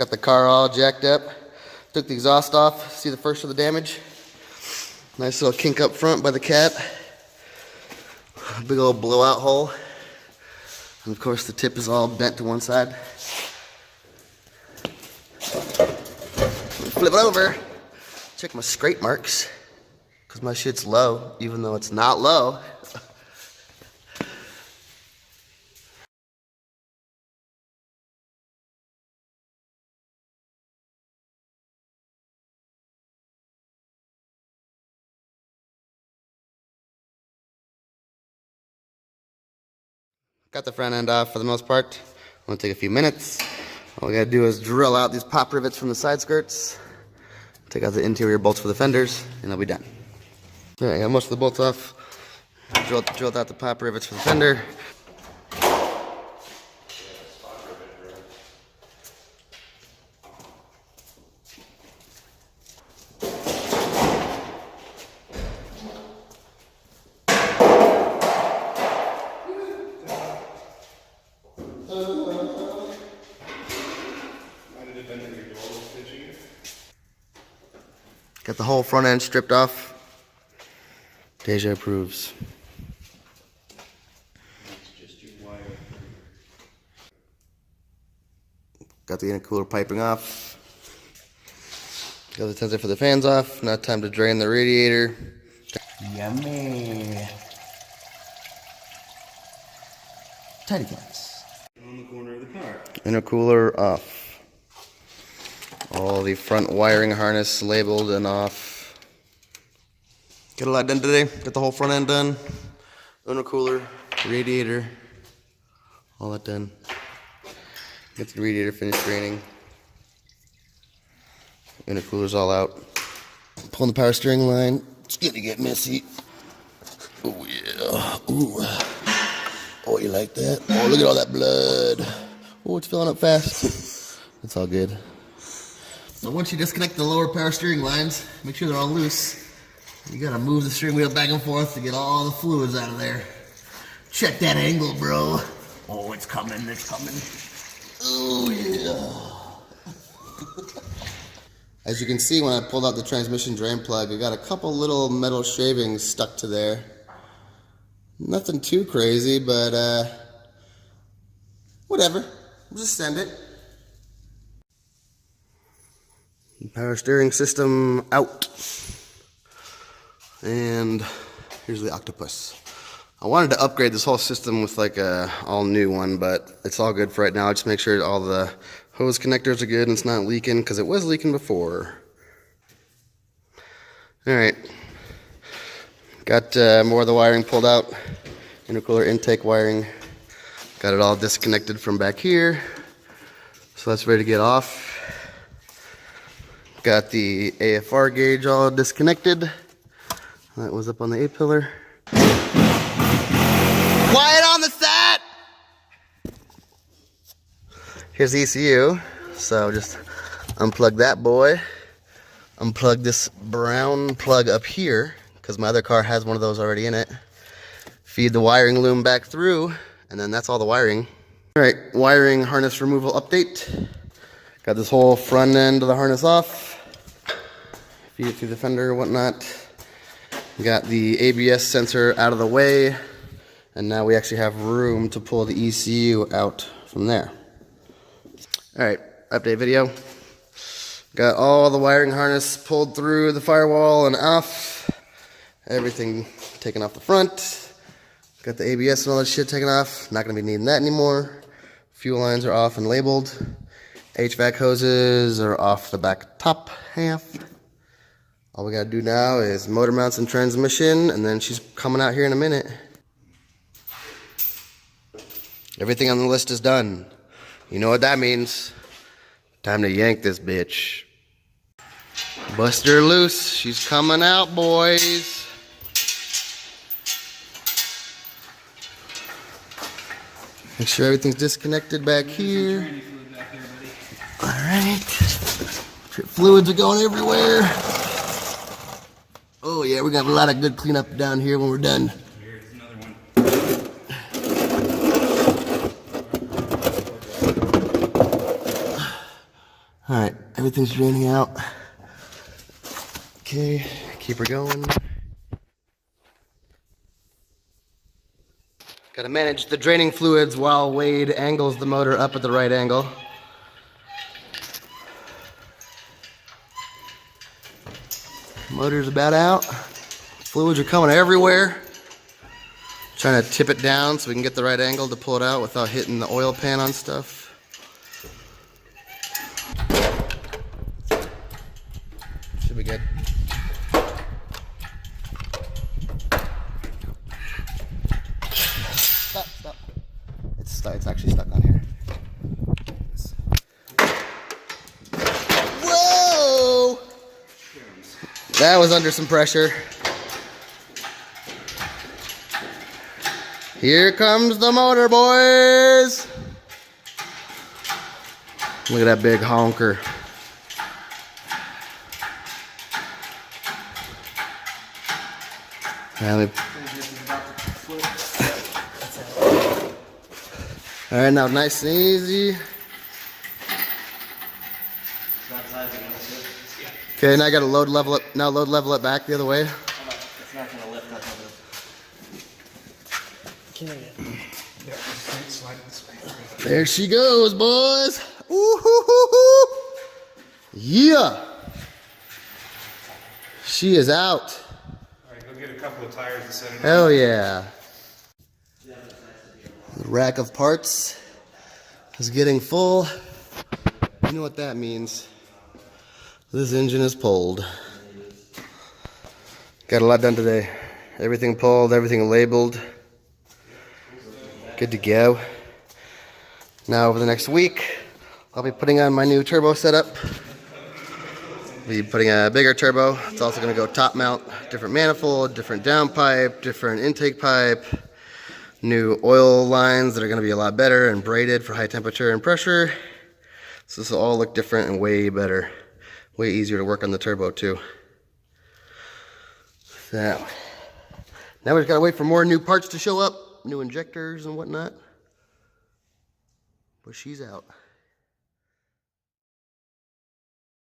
Got the car all jacked up. Took the exhaust off. See the first of the damage? Nice little kink up front by the cat. Big old blowout hole. And of course the tip is all bent to one side. Flip it over. Check my scrape marks. Because my shit's low, even though it's not low. Got the front end off for the most part. Only take a few minutes. All we gotta do is drill out these pop rivets from the side skirts, take out the interior bolts for the fenders, and they'll be done. Alright, got most of the bolts off. Drilled out the pop rivets for the fender. Got the whole front end stripped off. Deja approves. Got the intercooler piping off. Got the tensor for the fans off. Now time to drain the radiator. Yummy. Tidy cats. On the corner of the car. Intercooler off. All the front wiring harness labeled and off. Got a lot done today. Got the whole front end done. Intercooler, radiator, all that done. Get the radiator finished draining. Intercooler's all out. Pulling the power steering line. It's gonna get messy. Oh yeah. Ooh. Oh, you like that? Oh, look at all that blood. Oh, it's filling up fast. It's all good. So once you disconnect the lower power steering lines, make sure they're all loose. You gotta move the steering wheel back and forth to get all the fluids out of there. Check that angle, bro. Oh, it's coming, it's coming. Oh, yeah. As you can see, when I pulled out the transmission drain plug, I got a couple little metal shavings stuck to there. Nothing too crazy, but whatever. We'll just send it. Power steering system out. And here's the octopus. I wanted to upgrade this whole system with like a all new one, but it's all good for right now. Just make sure all the hose connectors are good and it's not leaking, because it was leaking before. Alright. Got more of the wiring pulled out. Intercooler intake wiring. Got it all disconnected from back here. So that's ready to get off. Got the AFR gauge all disconnected. That was up on the A-pillar. Quiet on the set! Here's the ECU. So just unplug that boy. Unplug this brown plug up here, because my other car has one of those already in it. Feed the wiring loom back through, and then that's all the wiring. Alright, wiring harness removal update. Got this whole front end of the harness off. Feed it through the fender and whatnot. Got the ABS sensor out of the way. And now we actually have room to pull the ECU out from there. Alright, update video. Got all the wiring harness pulled through the firewall and off. Everything taken off the front. Got the ABS and all that shit taken off. Not going to be needing that anymore. Fuel lines are off and labeled. HVAC hoses are off the back top half. All we gotta do now is motor mounts and transmission, and then she's coming out here in a minute. Everything on the list is done. You know what that means. Time to yank this bitch. Bust her loose. She's coming out, boys. Make sure everything's disconnected back here. Alright. Fluids are going everywhere. Oh yeah, we got a lot of good cleanup down here when we're done. Here's another one. All right, everything's draining out. Okay, keep her going. Gotta manage the draining fluids while Wade angles the motor up at the right angle. Motor's about out. Fluids are coming everywhere. Trying to tip it down so we can get the right angle to pull it out without hitting the oil pan on stuff. Should be good. Stop. It's actually stuck on here. Whoa! That was under some pressure. Here comes the motor, boys. Look at that big honker. All right, now nice and easy. Okay, now I got to load level it. Now load level it back the other way. It's not going to lift up over the... There she goes, boys. Ooh-hoo-hoo-hoo. Yeah. She is out. All right, go get a couple of tires to set it up. Hell yeah. The rack of parts is getting full. You know what that means. This engine is pulled. Got a lot done today. Everything pulled, everything labeled. Good to go. Now over the next week, I'll be putting on my new turbo setup. Be putting a bigger turbo. It's also going to go top mount, different manifold, different downpipe, different intake pipe, new oil lines that are going to be a lot better and braided for high temperature and pressure. So this will all look different and way better. Way easier to work on the turbo too. So now we've got to wait for more new parts to show up, new injectors and whatnot. But she's out.